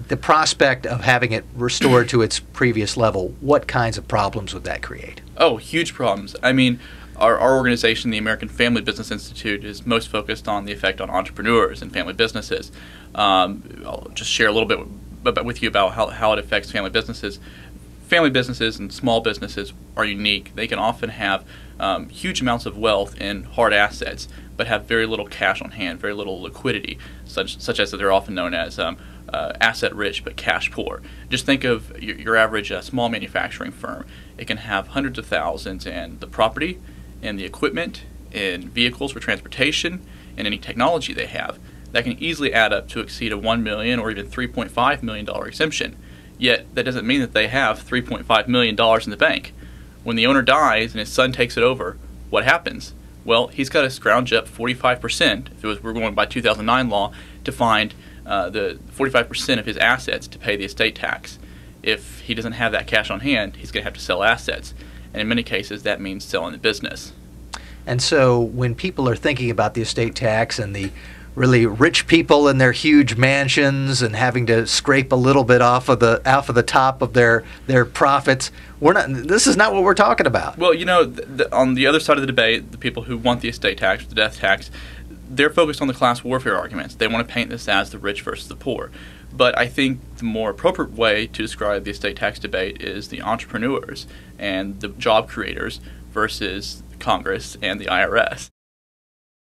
the prospect of having it restored to its previous level, what kinds of problems would that create? Oh, huge problems. I mean, our organization, the American Family Business Institute, is most focused on the effect on entrepreneurs and family businesses. I'll just share a little bit with you about how it affects family businesses. Family businesses and small businesses are unique. They can often have huge amounts of wealth and hard assets, but have very little cash on hand, very little liquidity, such as that they're often known as asset rich but cash poor. Just think of your average small manufacturing firm. It can have hundreds of thousands in the property and the equipment and vehicles for transportation and any technology they have. That can easily add up to exceed a $1 million or even $3.5 million exemption. Yet that doesn't mean that they have $3.5 million in the bank. When the owner dies and his son takes it over, what happens? Well, he's got to scrounge up 45%, if we're going by 2009 law, to find the 45% of his assets to pay the estate tax. If he doesn't have that cash on hand, he's going to have to sell assets. And in many cases, that means selling the business. And so when people are thinking about the estate tax and the really rich people in their huge mansions and having to scrape a little bit off of the top of their profits, this is not what we're talking about. Well, you know, on the other side of the debate, the people who want the estate tax, the death tax, they're focused on the class warfare arguments. They want to paint this as the rich versus the poor. But I think the more appropriate way to describe the estate tax debate is the entrepreneurs and the job creators versus Congress and the IRS.